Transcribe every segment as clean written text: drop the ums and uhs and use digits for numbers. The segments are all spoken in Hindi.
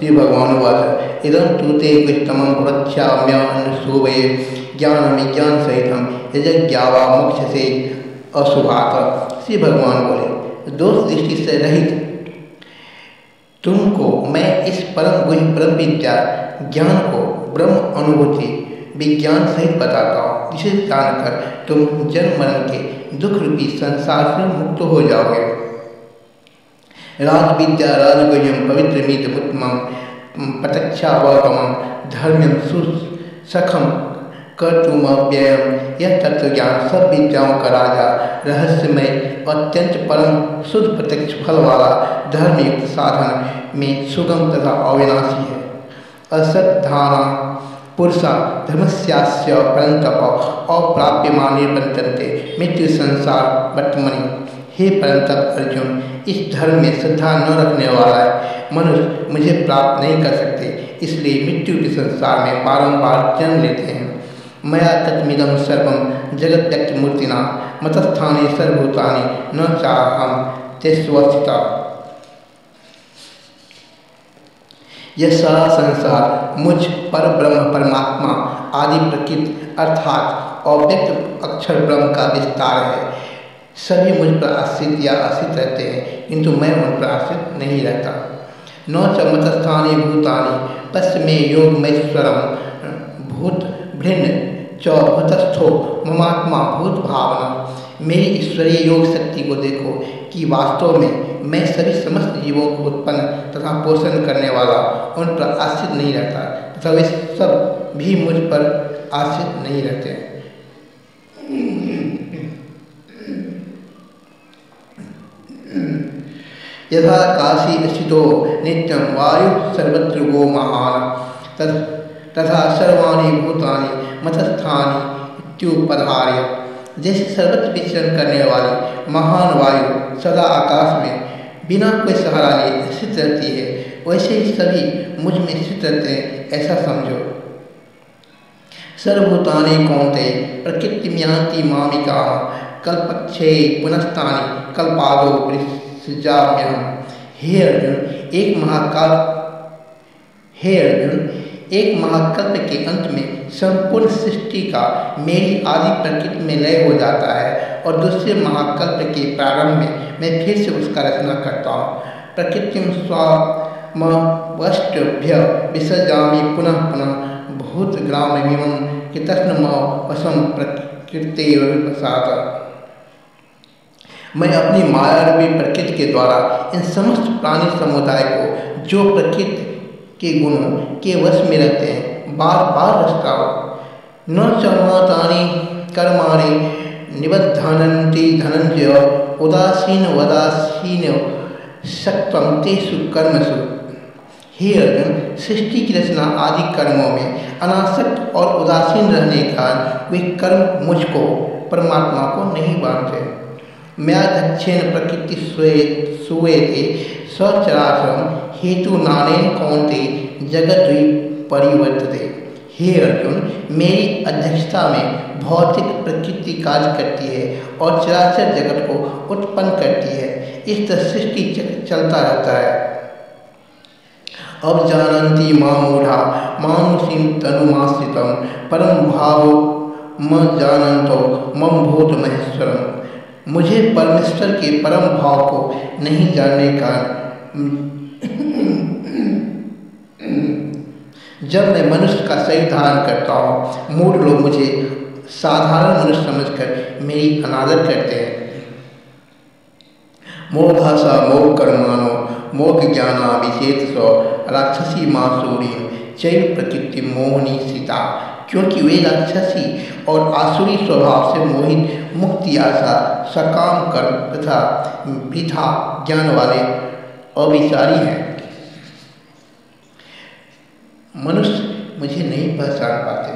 श्री भगवान वाच इदं तु ते विष्टमं प्रवक्ष्याम्यनुशोभये ज्ञान सहितम यज्ञावा मोक्ष से अशुभात। श्री भगवान बोले, दोष दृष्टि से रहित तुमको मैं इस परम गुह्य परम विद्या ज्ञान को ब्रह्म अनुभूति विज्ञान सहित बताता हूँ, जिसे जानकर तुम जन्म मरण के दुख रूपी संसार से मुक्त हो जाओगे। राज विद्या राजगुह्यम पवित्र मीत उत्तमम प्रत्यक्षावगमम धर्म्यम सुसखम कर्तुमव्ययम। यह तत्व ज्ञान सब विद्याओं का राजा, रहस्यमय, अत्यंत परम शुद्ध प्रत्यक्ष फल वाला धर्मयुक्त साधन में सुगम तथा अविनाशी है। असद्धाना पुरुषा धर्मस्यास्य परंतप अप्राप्यमाने वर्तन्ते मृत्यु संसार वर्तमनि। हे परंतप अर्जुन, इस धर्म में श्रद्धा न रखने वाला मनुष्य मुझे प्राप्त नहीं कर सकते, इसलिए मृत्यु के संसार में बारंबार जन्म लेते हैं। मया तत्मिदं सर्वं जगत् व्यक्तमूर्तिना मतस्थाने सर्वभूतानि न चाहं तेष्वस्थिता। यह सारा संसार मुझ पर ब्रह्म परमात्मा आदि प्रकृति अर्थात अव्यक्त अक्षर ब्रह्म का विस्तार है। सभी मुझ पर आश्रित या आश्रित रहते हैं, किंतु मैं उन पर आश्रित नहीं रहता। न च मतस्थाने भूतानि तस्मै योगमैश्वरम भूत भिन्न च भूतस्थो ममात्मा भूत भावना। मेरी ईश्वरीय योग शक्ति को देखो कि वास्तव में मैं सभी समस्त जीवों को उत्पन्न तथा पोषण करने वाला उन पर आश्रित नहीं रहता तथा वे सब भी मुझ पर आश्रित नहीं रहते। यथा काशी स्थितो नित्यं वायु सर्वत्र गो महान तथा सर्वाणि भूतानि मतस्थानि इत्युपधार्य। जैसे सर्वत्र विचरण करने वाली महान वायु सदा आकाश में बिना कोई सहारा लिए स्थित रहती है, वैसे ही सभी मुझ में स्थित रहते हैं, ऐसा समझो। सर्वभूतानि कौन्तेय प्रकृतिं यान्ति मामिकाः कल्पक्षये पुनस्तानि कल्पादौ सृजाम्यहम्। हे अर्जुन, एक महाकल्प के अंत में संपूर्ण सृष्टि का मेरी आदि प्रकृति में लय हो जाता है और दूसरे महाकल्प के प्रारंभ में मैं फिर से उसका रचना करता हूँ। प्रकृतिं स्वामवष्ट्भ्य विसर्जामि पुनः पुनः भूतग्राममिमं कृतस्नमवशं प्रकृतेर्विप्रसाद। मैं अपनी माया रूपी प्रकृति के द्वारा इन समस्त प्राणी समुदाय को जो प्रकृति के गुणों के वश में रहते हैं बार बार रचता हूँ। न चमातानि कर्माणि निबद्धनन्ति धनंजय उदासीन शक्त्वं तेषु कर्मसु। हे अर्जुन, सृष्टि की रचना आदि कर्मों में अनासक्त और उदासीन रहने का वे कर्म मुझको परमात्मा को नहीं बांधते। मैं दक्षेण प्रकृति सुवेते सचराचरम हेतु नानेन कौन्तेय जगत परिवर्तते। हे अर्जुन, मेरी अध्यक्षता में भौतिक प्रकृति कार्य करती है और चराचर जगत को उत्पन्न करती है। इस तरह सृष्टि चक्र चलता रहता है। अब जानन्ति मां मूढ़ा मानुषीं तनुमाश्रितं परम भाव म जानन्तो मम भूत महेश्वरम। मुझे परमेश्वर के परम भाव को नहीं जानने का जब मैं मनुष्य का शरीर धारण करता हूँ, मूढ़ लोग मुझे साधारण मनुष्य समझकर मेरी अनादर करते हैं। मोघासा मोह कर्माणो मोह ज्ञाना विशेषो राक्षसी मासूरी चैव प्रकृति मोहनी सीता। क्योंकि वे राक्षसी और आसुरी स्वभाव से मोहित मुक्ति आशा सकाम कर्म तथा वृथा ज्ञान वाले अविचारी हैं। मनुष्य मुझे नहीं पहचान पाते।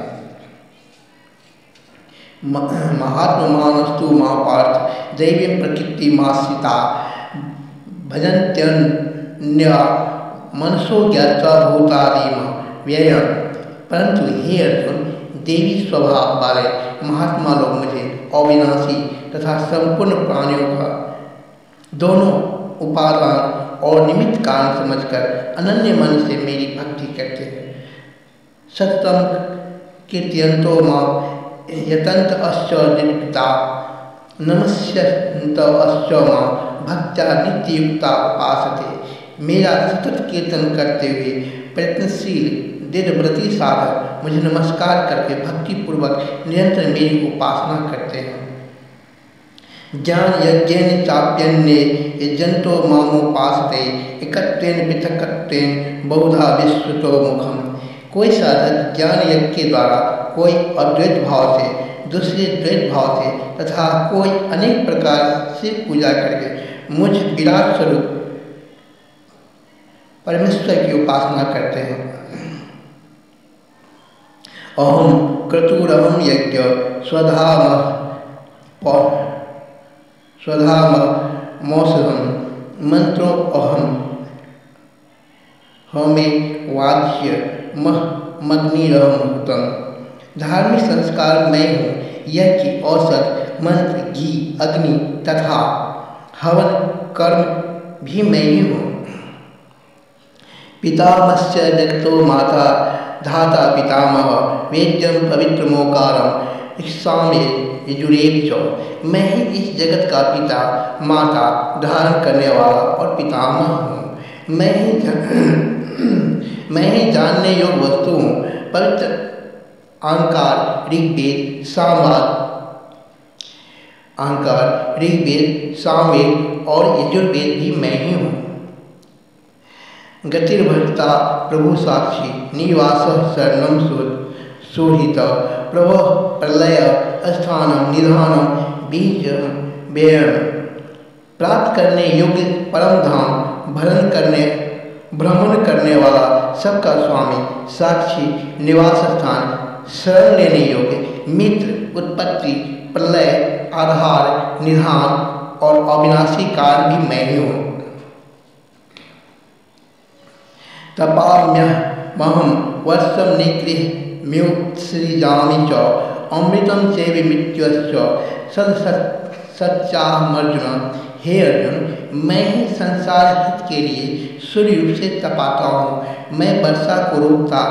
महात्मानस्तु मां पार्थ दैवीं प्रकृति माश्रिता भजन्त्यन्या मनसो ज्ञात्वा भूतादिम व्ययम्। परंतु हे अर्जुन, देवी स्वभाव वाले महात्मा लोग मुझे अविनाशी तथा संपूर्ण प्राणियों का दोनों उपादान और निमित्त कारण समझकर अनन्य मन से मेरी भक्ति करते हैं। सततम कीर्तयन्तो मां यतन्त अश्च निर्पिता नमस्यन्त अश्च मां भक्त्या नित्ययुक्ता उपासते। मेरा सतत कीर्तन करते हुए प्रयत्नशील दृढ़व्रती साधक मुझे नमस्कार करके भक्तिपूर्वक निरंतर मेरी उपासना करते हैं। ज्ञान यज्ञेन चाप्यन्ये यजन्तो मामुपासते एकत्वेन पृथक्त्वेन बहुधा विश्रुतो मुखम। कोई साधक ज्ञान यज्ञ के द्वारा, कोई अद्वैत भाव से, दूसरे द्वैत भाव से तथा कोई अनेक प्रकार से पूजा करके मुझ विराट स्वरूप परमेश्वर की उपासना करते हैं। अहम क्रतुरहम यज्ञ स्वधाम मौसम मंत्रो अहम हमें वाच्य मग्निरहम। धार्मिक संस्कार मैं हूँ, यह कि औसत मंत्र, घी, अग्नि तथा हवन कर्म भी मैं ही हूँ। पितामहस्य जगतो माता धाता पितामह वेद्यम पवित्रमोकारम इक्षामे यजुरेव च। मैं ही इस जगत का पिता, माता, धारण करने वाला और पितामह हूँ। मैं ही जानने योग्य वस्तु हूँ। पवित्र अहंकार ऋग्वेद सामवेद और यजुर्वेद भी मैं ही हूँ। गतिर्भर्ता प्रभु साक्षी निवास शरणम सुहित प्रभु प्रलय स्थानम निधानम बीज व्ययम। प्राप्त करने योग्य परम धाम, भ्रमण करने वाला सबका स्वामी, साक्षी, निवास स्थान, शरण लेने योग्य, मित्र, उत्पत्ति, प्रलय, आधार, निधान और अविनाशी काल भी मैं ही हूँ। तपाम्यहम वर्षम निगृह्य च अमृतम चैव मृत्युश्च सच्चाहमर्जुन। हे अर्जुन, मैं ही संसार हित के लिए सूर्य रूप से तपाता हूँ। मैं वर्षा को रोकता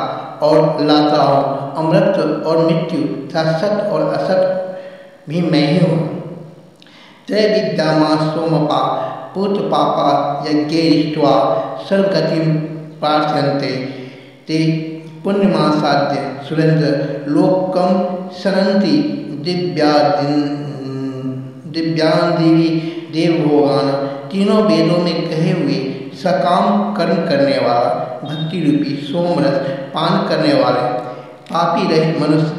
और लाता हूँ। अमृत और मृत्यु तथा सत और असत भी मैं ही हूँ। तय विद्यामा सोमपा पुत्र पापा यज्ञेरिष्ट्वा सर्वगतिम प्रार्थयन्ते ते पुण्यमासाद्य सुरेंद्र लोकम शरन्ति दिव्यांदिवी देवभोगान। तीनों वेदों में कहे हुए सकाम कर्म करने वाला, भक्ति रूपी सोमरस पान करने वाले पापी रहित मनुष्य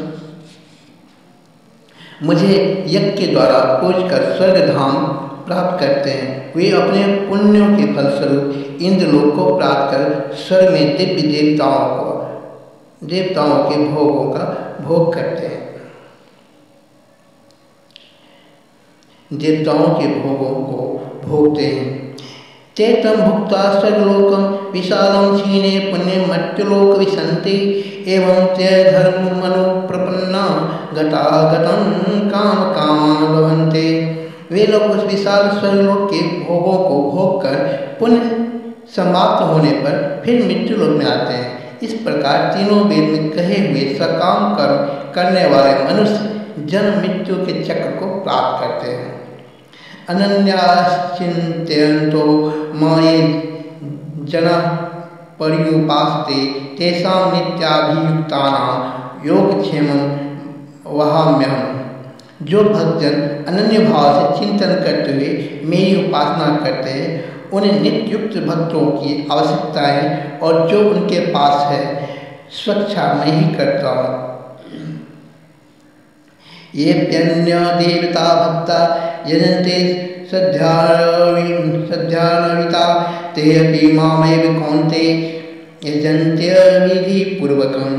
मुझे यज्ञ के द्वारा पूजकर स्वर्ग धाम प्राप्त करते हैं। वे अपने पुण्यों के फलस्वरूप इंद्रलोक को प्राप्त कर स्वर्ग में दिव्य देवताओं के भोगों का भोग करते हैं। देवताओं के भोगों को भोगते हैं। चैतम भुक्ता स्वर्गलोकम विशालम क्षीणे पुण्य मर्त्यलोक विशंति एवं ते धर्म मनो प्रपन्ना गतागतम काम कामान भवन्ते। वे लोग उस विशाल स्वर्गलोक के भोगों को भोग कर पुण्य समाप्त होने पर फिर मृत्यु लोक में आते हैं। इस प्रकार तीनों वेद में कहे हुए सकाम कर्म करने वाले मनुष्य जन्म मृत्यु के चक्र को प्राप्त करते हैं। अनन्याश्चिन्तयन्तो माये जना पर्युपासते तेषां नित्याभियुक्तानां योगक्षेमं वहाम्यहम्। जो भक्तजन अनन्य भाव से चिंतन करते हुए मेरी उपासना करते हैं, उन्हें नित्युक्त भक्तों की आवश्यकता है और जो उनके पास है स्वच्छा मैं ही करता हूँ। ये प्यन्य देवता भक्ता यजन्ते सध्यानविता ते अपि मामेव कौन्ते यजन्त्यविधि पूर्वकम्।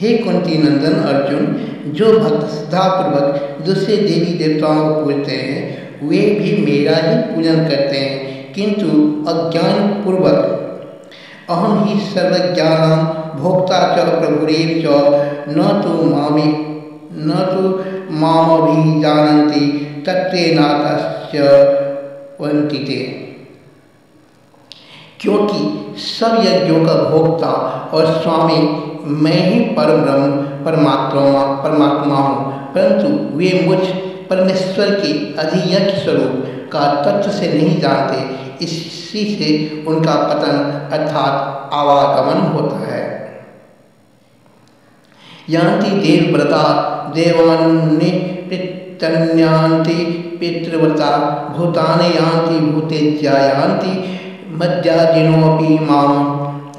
हे कुंती नंदन अर्जुन, जो भक्त श्रद्धापूर्वक दूसरे देवी देवताओं को पूजते हैं वे भी मेरा ही पूजन करते हैं, किंतु अज्ञान पूर्वक। अहम ही सर्वज्ञानां भोक्ता च प्रभुरेव च न तो मामभिजानन्ति तत्त्वेनातस्य वन्तिते। क्योंकि सब यज्ञों का भोक्ता और स्वामी मैं ही परम ब्रह्म परमात्मा हूँ, परंतु वे मुझ परमेश्वर के अधियज्ञ स्वरूप का तत्व से नहीं जानते, इसी से उनका पतन अर्थात आवागमन होता है। यान्ति देवव्रता देवान्नि पितृन्यान्ति पितृव्रता भूतानि यान्ति भूतेज्या यान्ति मध्याजिनोऽपि माम।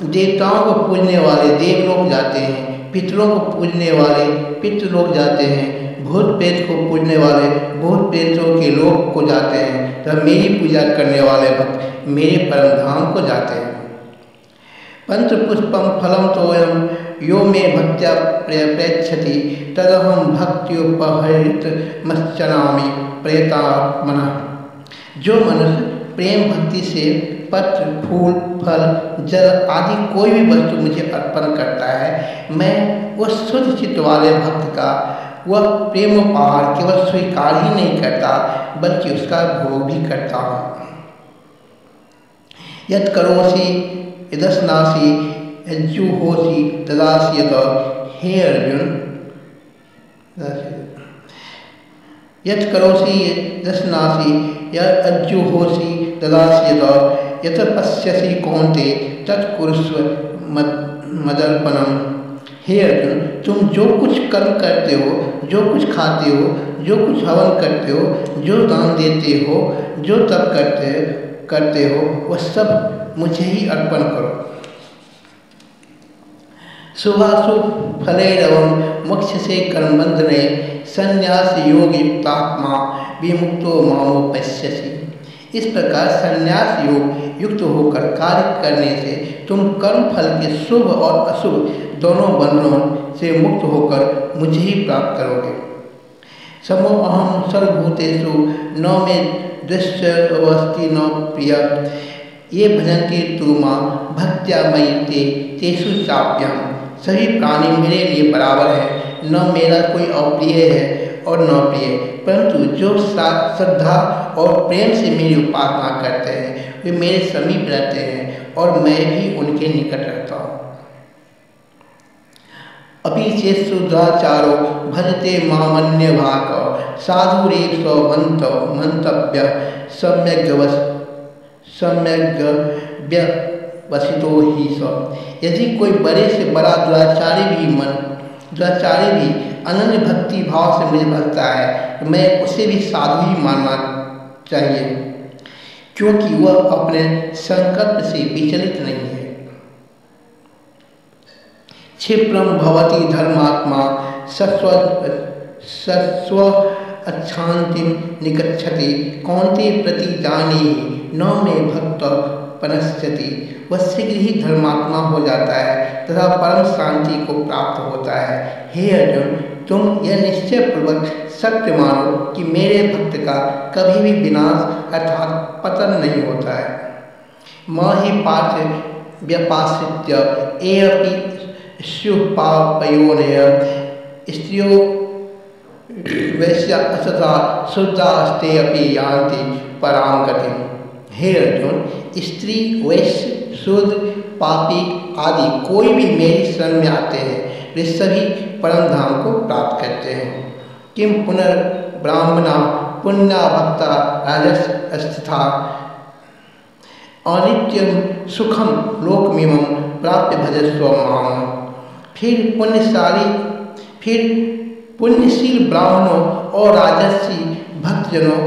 देवताओं को पूजने वाले देवलोक जाते हैं, पितरों को पूजने वाले पितृलोक जाते हैं, भूत प्रेत को पूजने वाले भूत प्रेतों के लोक को जाते हैं, तब मेरी पूजा करने वाले भक्त मेरे परम धाम को जाते हैं। पंत्र पुष्पम फलम तोयम यो मे भक्त्या प्रयच्छति तदहम भक्त्युपहृत मश्चनामि प्रयतात्मनः। जो मनुष्य प्रेम भक्ति से पत्र फूल फल जल आदि कोई भी वस्तु मुझे अर्पण करता है, मैं उस शुद्ध चित्त वाले भक्त का वह प्रेमोपहार केवल स्वीकार ही नहीं करता बल्कि उसका भोग भी करता हूँ। यत् करोसि यदस्नासि यज्जुहोसि तदास्यत। हे अर्जुन, यत् करोसि यदस्नासि यज्जुहोसि तदास्यत यत् पश्यसि कौन्तेय तत्कुरुष्व मदर्पणम्। हे अर्जुन, तुम जो कुछ कर्म करते हो, जो कुछ खाते हो, जो कुछ हवन करते हो, जो दान देते हो, जो तप करते हो, वह सब मुझे ही अर्पण करो। शुभाशुभ फलैरवं मोक्षसे कर्मबन्धने संन्यास योग युक्तात्मा विमुक्तो मामुपश्यसि। इस प्रकार संन्यास योग युक्त होकर कार्य करने से तुम कर्म फल के शुभ और अशुभ दोनों बंधनों से मुक्त होकर मुझे ही प्राप्त करोगे। समो अहम सर्वभूतेषु न मे दृश्यवस्ति न प्रिय ये भजन्ति तु मां भक्त्या मयि तेषु चाप्यहम्। सभी प्राणी मेरे लिए बराबर है, न मेरा कोई अप्रिय है और न प्रिय, परंतु जो श्रद्धा और प्रेम से मेरी उपासना करते हैं वे मेरे समीप रहते हैं और मैं भी उनके निकट रहता हूँ। अपि चेत् शुद्धाचारो भजते मामन्यभाक् साधुरेव मंतव्य सम्यग्व्यवसितो हि स। यदि कोई बड़े से बड़ा दुराचारी भी अनन्य भक्ति भाव से मुझे भजता है तो मैं उसे भी साधु ही मानना चाहिए, क्योंकि वह अपने संकल्प से विचलित नहीं है। क्षिप्रम भवति धर्मात्मा सस्व अच्छान्तिम निगच्छति कौन्तेय प्रति जानीहि न मे भक्त पनश्यति। वह शीघ्र ही धर्मात्मा हो जाता है तथा परम शांति को प्राप्त होता है। हे अर्जुन, तुम यह निश्चय पूर्वक सत्य मानो कि मेरे भक्त का कभी भी विनाश अर्थात पतन नहीं होता है। माहि पार्थ व्यपाश्रित्य एऽपि स्युपापयोनय स्त्रियो वैश्या असता शुद्धास्ते अपि यान्ति परां गतिम्। हे अर्जुन, स्त्री वैश्य शुद्ध पापी आदि कोई भी मेरी शरण में आते हैं वे सभी परम धाम को प्राप्त करते हैं। किम पुनर्ब्राह्मणा पुण्या भक्ता राजस्थिता अनित्यम सुखम लोकमिमं प्राप्य भजस्व माम। फिर पुण्यशील ब्राह्मणों और राजसी भक्तजनों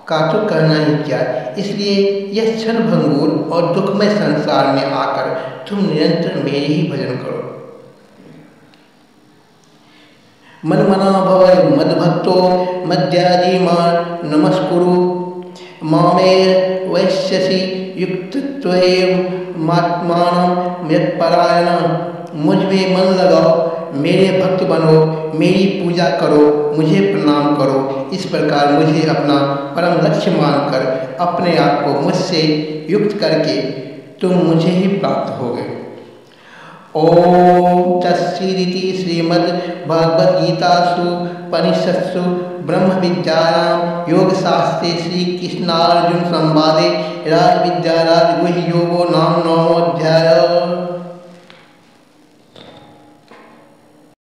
का तो कहना ही क्या, इसलिए यह क्षण भंगुर और दुखमय संसार में आकर तुम निरंतर मेरे ही भजन करो। मन्मना भव मद्भक्तो मद्याजीमान् नमस्कुरु मामे वैश्यसि युक्तत्वेन मात्मानं यत्परायण। मुझ में मन लगाओ, मेरे भक्त बनो, मेरी पूजा करो, मुझे प्रणाम करो। इस प्रकार मुझे अपना परम लक्ष्य मानकर अपने आप को मुझसे युक्त करके तुम मुझे ही प्राप्त होगे। ओम तत्सदिति श्रीमद्भगवद्गीतासु उपनिषत्सु ब्रह्म विद्यायां योगशास्त्रे श्री कृष्णार्जुन संवादे राज विद्या राज गुह्य योगो नाम नवमोऽध्याय।